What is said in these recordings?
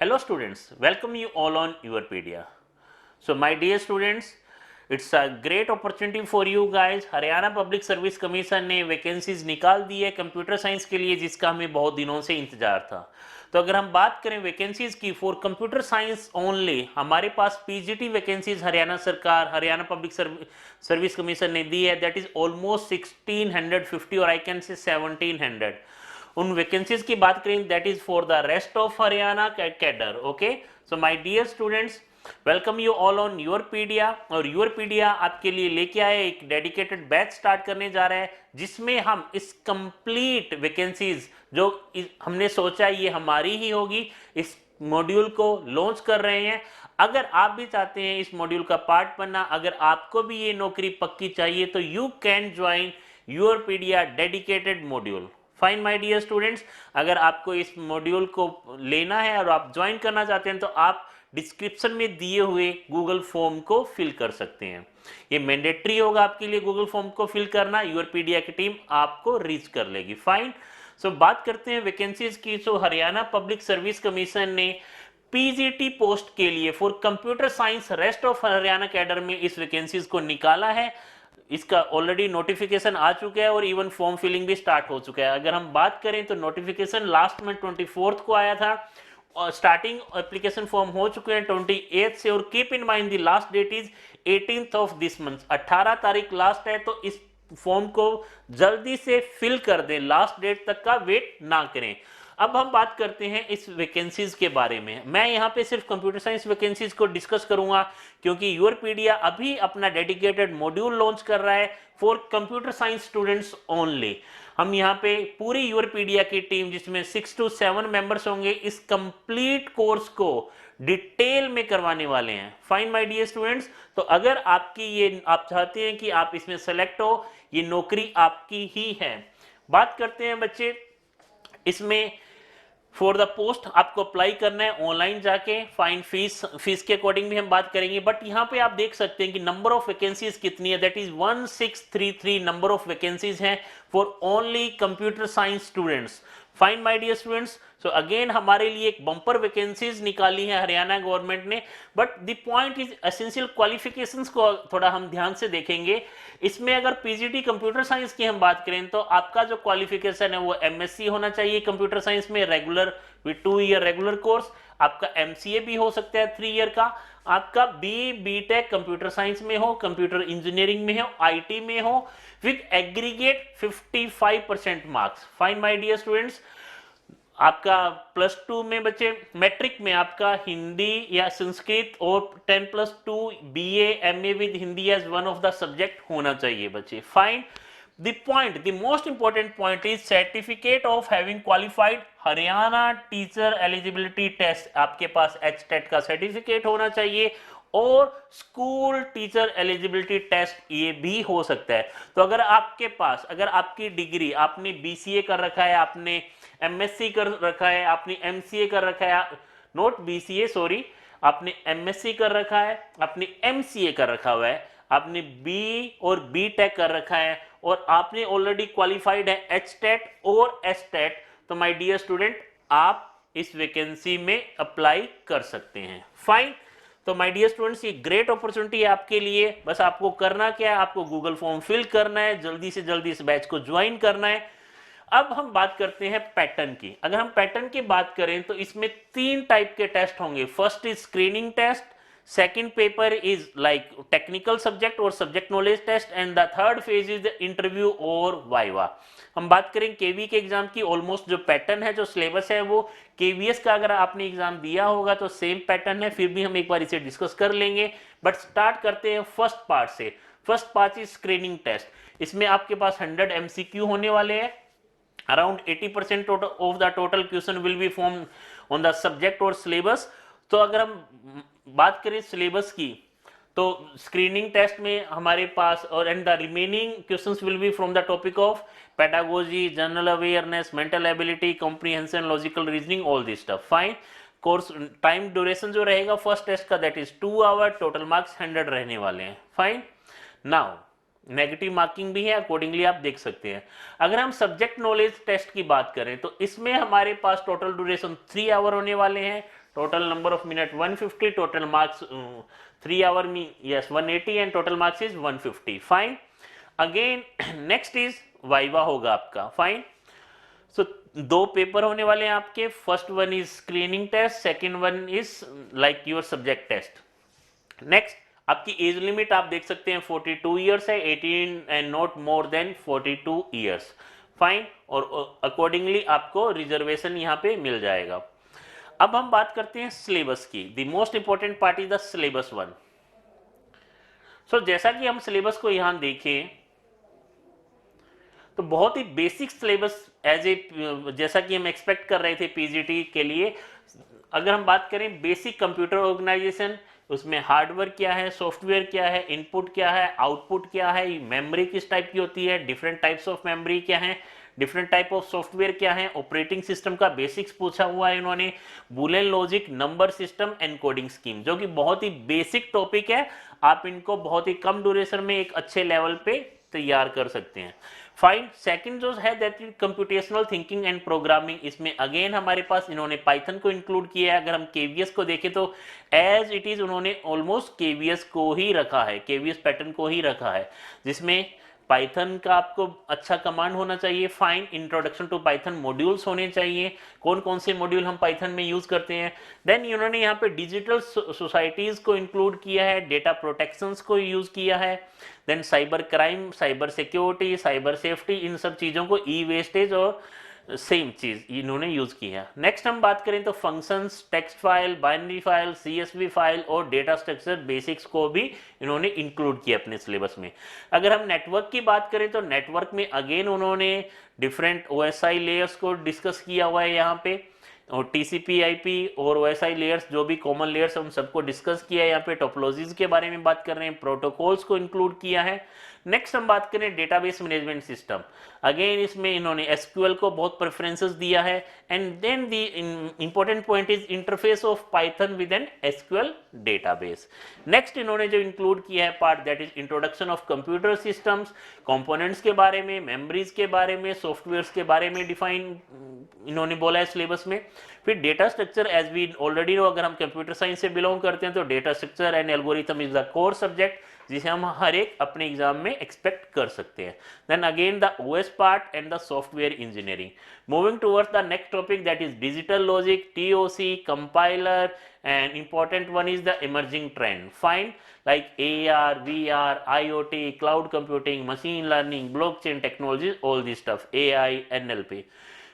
Hello students, welcome you all on Yourpedia. So my dear students, it's a great opportunity for you guys. Haryana public service commission ने vacancies निकाल दी है computer science के लिए, जिसका हमें बहुत दिनों से इंतजार था। तो अगर हम बात करें वैकेंसीज की फॉर कंप्यूटर साइंस ओनली, हमारे पास पीजीटी वैकेंसीज हरियाणा सरकार, हरियाणा पब्लिक सर्विस कमीशन ने दी है, दैट इज ऑलमोस्ट 1650 और आई कैन से 1700। उन वैकेंसीज की बात करें that is for the rest of Haryana cadre. Okay, so my dear students, welcome you all on Yourpedia. और योरपीडिया आपके लिए लेके आए एक डेडिकेटेड बैच स्टार्ट करने जा रहे हैं, जिसमें हम इस कंप्लीट वैकेंसीज जो हमने सोचा ये हमारी ही होगी, इस मॉड्यूल को लॉन्च कर रहे हैं। अगर आप भी चाहते हैं इस मॉड्यूल का पार्ट बनना, अगर आपको भी ये नौकरी पक्की चाहिए, तो you can join Yourpedia dedicated module. Fine my dear students, अगर आपको इस मॉड्यूल को लेना है और आप ज्वाइन करना चाहते हैं तो आप डिस्क्रिप्शन में दिए हुए गूगल फॉर्म को फिल कर सकते हैं। ये मैंडेटरी होगा आपके लिए गूगल फॉर्म को फिल करना, योरपीडिया की टीम आपको रीच कर लेगी। फाइन, सो बात करते हैं वैकेंसीज की। सो हरियाणा पब्लिक सर्विस कमीशन ने पीजीटी पोस्ट के लिए for computer science rest of Haryana cadre में इस वैकेंसीज को निकाला है। इसका ऑलरेडी नोटिफिकेशन आ चुका है और इवन फॉर्म फिलिंग भी स्टार्ट हो चुका है। अगर हम बात करें तो नोटिफिकेशन लास्ट में 24 को आया था और स्टार्टिंग एप्लीकेशन फॉर्म हो चुके हैं 28 से। और keep in mind the last date is 18th of this month, 18 तारीख लास्ट है, तो इस फॉर्म को जल्दी से फिल कर दें, लास्ट डेट तक का वेट ना करें। अब हम बात करते हैं इस वैकेंसीज के बारे में। मैं यहाँ पे सिर्फ कंप्यूटर साइंस वैकेंसीज को डिस्कस करूंगा, क्योंकि योरपीडिया अभी अपना डेडिकेटेड मॉड्यूल लॉन्च कर रहा है for computer science students only. हम यहाँ पे पूरी योरपीडिया की टीम, जिसमें 6 to 7 मेंबर्स होंगे, इस कंप्लीट कोर्स को डिटेल में करवाने वाले हैं। फाइन माय डियर स्टूडेंट्स, तो अगर आपकी ये आप चाहते हैं कि आप इसमें सेलेक्ट हो, ये नौकरी आपकी ही है। बात करते हैं बच्चे, इसमें फॉर द पोस्ट आपको अप्लाई करना है ऑनलाइन जाके। फाइन, फीस के अकॉर्डिंग भी हम बात करेंगे, बट यहाँ पे आप देख सकते हैं कि नंबर ऑफ वैकेंसीज कितनी है, that is 1633 number of vacancies हैं for only computer science students. Fine my dear students, so again हमारे लिए एक बम्पर वैकेंसीज निकाली है हरियाणा गवर्नमेंट ने, but the point is essential qualifications को थोड़ा हम ध्यान से देखेंगे। इसमें अगर पीजीटी कंप्यूटर साइंस की हम बात करें तो आपका जो क्वालिफिकेशन है वो एमएससी होना चाहिए कंप्यूटर साइंस में, regular with 2 year regular course. आपका एमसीए भी हो सकता है 3 ईयर का। आपका बीटेक कंप्यूटर साइंस में हो, कंप्यूटर इंजीनियरिंग में हो, आईटी में हो, with aggregate 55% marks. Fine my dear students, आपका +2 में बच्चे मैट्रिक में आपका हिंदी या संस्कृत और 10+2 BA MA with Hindi as one of the subject होना चाहिए बच्चे। Fine, the most important point is certificate of having qualified Haryana teacher eligibility test, आपके पास HTET का सर्टिफिकेट होना चाहिए, और स्कूल टीचर एलिजिबिलिटी टेस्ट ये भी हो सकता है। तो अगर आपके पास, अगर आपकी डिग्री, आपने बीसीए कर रखा है, आपने एमएससी कर रखा है, आपने एमसीए कर रखा है, नॉट बीसीए सॉरी, आपने एमएससी कर रखा है, आपने एमसीए कर रखा हुआ है, आपने बी और बीटेक कर रखा है, और आपने ऑलरेडी क्वालिफाइड है HTET और STET, तो माय डियर स्टूडेंट आप इस वैकेंसी में अप्लाई कर सकते हैं। फाइन, तो माय डियर स्टूडेंट्स ये ग्रेट अपॉर्चुनिटी है आपके लिए। बस आपको करना क्या है, आपको गूगल फॉर्म फिल करना है, जल्दी से जल्दी इस बैच को ज्वाइन करना है। अब हम बात करते हैं पैटर्न की। अगर हम पैटर्न की बात करें तो इसमें 3 टाइप के टेस्ट होंगे। First is screening test, second paper is like technical subject और subject knowledge test, and the third phase is the interview और वाइवा। हम बात करें केवी के एग्जाम की, ऑलमोस्ट जो पैटर्न है, जो सिलेबस है, वो केवीएस का अगर आपने एग्जाम दिया होगा तो सेम पैटर्न है, फिर भी हम एक बार इसे डिस्कस कर लेंगे। बट स्टार्ट करते हैं फर्स्ट पार्ट से। First part is screening test. इसमें आपके पास 100 MCQ होने वाले हैं। Around 80% of the total question will be form on the subject और सिलेबस। तो अगर हम बात करें सिलेबस की, तो स्क्रीनिंग टेस्ट में हमारे पास और and the remaining questions will be from the topic of pedagogy, general awareness, mental ability, comprehension, logical reasoning, all this stuff. Fine, course time duration जो रहेगा फर्स्ट टेस्ट का that is 2 hour, total marks 100 रहने वाले हैं। Fine, now negative marking भी है, accordingly आप देख सकते हैं। अगर हम सब्जेक्ट नॉलेज टेस्ट की बात करें तो इसमें हमारे पास टोटल ड्यूरेशन 3 आवर होने वाले हैं, total number of minute 150, total marks 3 hour yes 180 and total marks is 150. Fine. Again next is viva होगा आपका. फाइन. सो दो पेपर होने वाले हैं आपके. First one is screening test, second one is like your subject test. Next आपकी age limit आप देख सकते हैं 42 ईयर्स है, 18 and not more than 42 years. Fine. और अकॉर्डिंगली आपको रिजर्वेशन यहाँ पे मिल जाएगा. अब हम बात करते हैं सिलेबस की. The most important part is the syllabus one. So जैसा कि हम सिलेबस को यहां देखें तो बहुत ही बेसिक सिलेबस एज ए, जैसा कि हम एक्सपेक्ट कर रहे थे पीजीटी के लिए. अगर हम बात करें बेसिक कंप्यूटर ऑर्गेनाइजेशन, उसमें हार्डवेयर क्या है, सॉफ्टवेयर क्या है, इनपुट क्या है, आउटपुट क्या है, मेमोरी किस टाइप की होती है, डिफरेंट टाइप्स ऑफ मेमोरी क्या है, डिफरेंट टाइप ऑफ सॉफ्टवेयर क्या है, ऑपरेटिंग सिस्टम का बेसिक्स पूछा हुआ है इन्होंने, Boolean logic, number system, encoding scheme, जो कि बहुत ही बेसिक टॉपिक है. आप इनको बहुत ही कम ड्यूरेशन में एक अच्छे लेवल पे तैयार कर सकते हैं. फाइन. सेकंड जो है that is computational thinking and programming. इसमें अगेन हमारे पास इन्होंने पाइथन को इंक्लूड किया है. अगर हम केवीएस को देखें तो एज इट इज उन्होंने ऑलमोस्ट केवीएस को ही रखा है, केवीएस पैटर्न को ही रखा है, जिसमें पाइथन का आपको अच्छा कमांड होना चाहिए. Fine. Introduction to Python modules होने चाहिए. कौन कौन से मॉड्यूल हम पाइथन में यूज करते हैं. देन इन्होंने यहाँ पे डिजिटल सोसाइटीज को इंक्लूड किया है, डेटा प्रोटेक्शंस को यूज किया है. Then cyber crime, cyber security, cyber safety, इन सब चीज़ों को, ई वेस्टेज और सेम चीज इन्होंने यूज की है. नेक्स्ट हम बात करें तो functions, text file, binary file, CSV file और डेटा स्ट्रक्चर बेसिक्स को भी इन्होंने इंक्लूड किया अपने सिलेबस में. अगर हम नेटवर्क की बात करें तो नेटवर्क में अगेन उन्होंने डिफरेंट ओएसआई लेयर्स को डिस्कस किया हुआ है यहाँ पे, और टीसीपी आईपी और ओएसआई लेयर्स जो भी कॉमन लेयर्स उन सबको डिस्कस किया है. यहाँ पे टोपोलॉजीज के बारे में बात कर रहे हैं, प्रोटोकॉल्स को इंक्लूड किया है. नेक्स्ट हम बात करें डेटाबेस मैनेजमेंट सिस्टम. अगेन इसमें इन्होंने एसक्यूएल को बहुत प्रेफरेंसेस दिया है. And then the important point is interface of Python with an SQL database. Next इन्होंने जो इंक्लूड किया है part that is introduction of computer systems, components के बारे में, मेमोरीज के बारे में, सॉफ्टवेयर्स के बारे में डिफाइन इन्होंने बोला है सिलेबस में. फिर data structure, as we already know, अगर हम कंप्यूटर साइंस से बिलोंग करते हैं तो data structure and algorithm is the core subject, जिसे हम हर एक अपने एग्जाम में एक्सपेक्ट कर सकते हैं. Then again the OS part and the software engineering. Moving towards the next topic that is digital logic, TOC, compiler, and important one is the emerging trend. Fine. like AR, VR, IoT, cloud computing, machine learning, blockchain technologies, all this stuff, AI, NLP.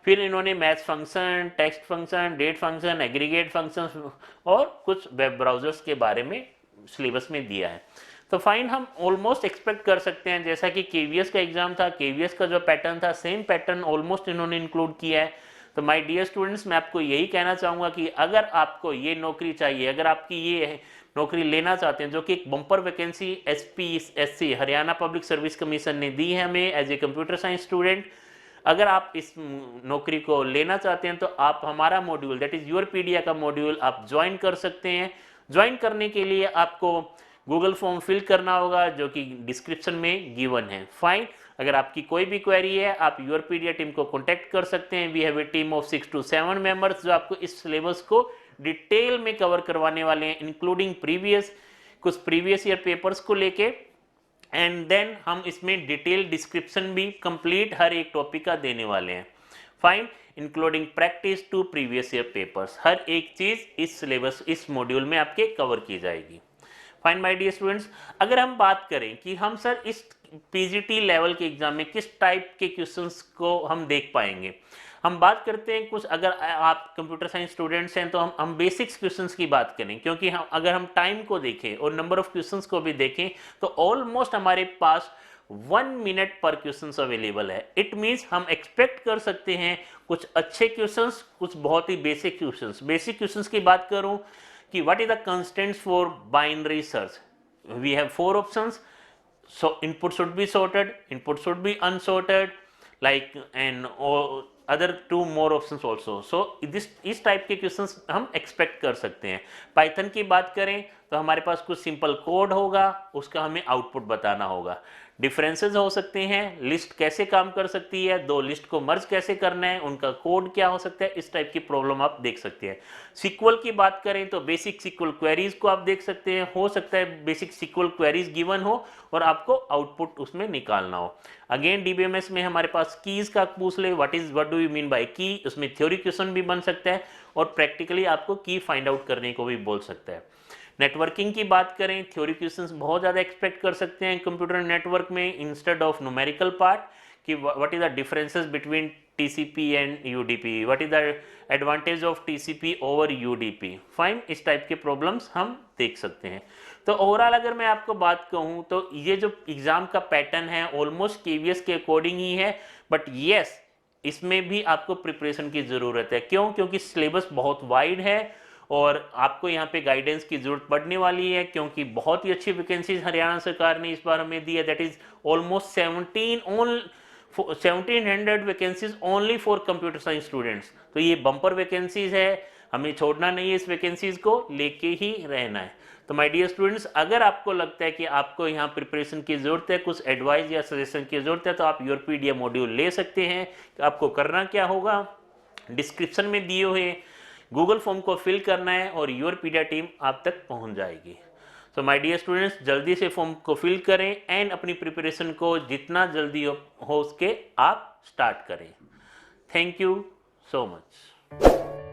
फिर इन्होंने math function, text function, date function, aggregate function और कुछ web browsers के बारे में syllabus में दिया है. तो फाइन, हम ऑलमोस्ट एक्सपेक्ट कर सकते हैं जैसा कि केवीएस का एग्जाम था, केवीएस का जो पैटर्न था सेम पैटर्न ऑलमोस्ट इन्होंने इंक्लूड किया है. तो माय डियर स्टूडेंट्स, मैं आपको यही कहना चाहूँगा कि अगर आपको ये नौकरी चाहिए, अगर आपकी ये नौकरी लेना चाहते हैं, जो कि एक bumper vacancy SPSC Haryana public service commission ने दी है हमें as a computer science student, अगर आप इस नौकरी को लेना चाहते हैं तो आप हमारा मॉड्यूल दैट इज यूरपीडिया का मॉड्यूल आप ज्वाइन कर सकते हैं. ज्वाइन करने के लिए आपको गूगल फॉर्म फिल करना होगा जो कि डिस्क्रिप्शन में गिवन है. फाइन. अगर आपकी कोई भी क्वेरी है आप यूरपीडिया टीम को कॉन्टैक्ट कर सकते हैं. We have a team of 6 to 7 members जो आपको इस सिलेबस को डिटेल में कवर करवाने वाले हैं, इंक्लूडिंग कुछ प्रीवियस ईयर पेपर्स को लेके. एंड देन हम इसमें डिटेल डिस्क्रिप्शन भी कंप्लीट हर एक टॉपिक का देने वाले हैं. Fine. Including practice to previous year papers, हर एक चीज इस सिलेबस, इस मॉड्यूल में आपके कवर की जाएगी. फाइन माय डियर स्टूडेंट्स, अगर हम बात करें कि हम सर इस पीजीटी लेवल के एग्जाम में किस टाइप के क्वेश्चंस को हम देख पाएंगे, हम बात करते हैं कुछ, अगर आप कंप्यूटर साइंस स्टूडेंट्स हैं तो हम बेसिक्स क्वेश्चंस की बात करें, क्योंकि हम अगर हम टाइम को देखें और नंबर ऑफ क्वेश्चंस को भी देखें तो ऑलमोस्ट हमारे पास 1 मिनट पर क्वेश्चंस अवेलेबल है. इट मीन्स हम एक्सपेक्ट कर सकते हैं कुछ अच्छे क्वेश्चंस, कुछ बहुत ही बेसिक क्वेश्चंस. बेसिक क्वेश्चंस की बात करूं कि what is the constraints for binary search, we have 4 options. So input should be sorted, input should be unsorted, like and other 2 more options also. So इस type के questions हम expect कर सकते हैं. पाइथन की बात करें तो हमारे पास कुछ सिंपल कोड होगा, उसका हमें आउटपुट बताना होगा. डिफरेंसेस हो सकते हैं, लिस्ट कैसे काम कर सकती है, दो लिस्ट को मर्ज कैसे करना है, उनका कोड क्या हो सकता है, इस टाइप की प्रॉब्लम आप देख सकते हैं। सीक्वल की बात करें तो बेसिक सीक्वल क्वेरीज को आप देख सकते हैं, हो सकता है बेसिक सीक्वल क्वेरीज गिवन हो और आपको आउटपुट उसमें निकालना हो। अगेन डीबीएमएस में हमारे पास कीज का पूछ ले, what do you mean by की, उसमें थ्योरी क्वेश्चन भी बन सकता है और प्रैक्टिकली आपको की फाइंड आउट करने को भी बोल सकता है। नेटवर्किंग की बात करें, थ्योरी क्वेश्चंस बहुत ज़्यादा एक्सपेक्ट कर सकते हैं कंप्यूटर नेटवर्क में इंस्टेड ऑफ न्यूमेरिकल पार्ट, कि what is the differences between TCP and UDP, what is the advantage of TCP over UDP, fine, इस टाइप के प्रॉब्लम्स हम देख सकते हैं। तो ओवरऑल अगर मैं आपको बात कहूँ तो ये जो एग्जाम का पैटर्न है ऑलमोस्ट केवीएस के अकॉर्डिंग ही है, बट येस इसमें भी आपको प्रिपरेशन की ज़रूरत है। क्यों? क्योंकि सिलेबस बहुत वाइड है और आपको यहाँ पे गाइडेंस की जरूरत पड़ने वाली है, क्योंकि बहुत ही अच्छी वैकेंसीज हरियाणा सरकार ने इस बार हमें दी है, that is almost 1700 vacancies only for computer science students. तो ये बम्पर वैकेंसीज है, हमें छोड़ना नहीं है, इस वैकेंसीज को लेके ही रहना है। तो माय डियर स्टूडेंट्स, अगर आपको लगता है कि आपको यहाँ प्रिपरेशन की जरूरत है, कुछ एडवाइस या सजेशन की जरूरत है, तो आप यूरोपीडिया मॉड्यूल ले सकते हैं। आपको करना क्या होगा, डिस्क्रिप्शन में दिए हुए गूगल फॉर्म को फिल करना है और यूरोपीडिया टीम आप तक पहुंच जाएगी। सो माय डियर स्टूडेंट्स, जल्दी से फॉर्म को फिल करें एंड अपनी प्रिपरेशन को जितना जल्दी हो उसके आप स्टार्ट करें। Thank you so much.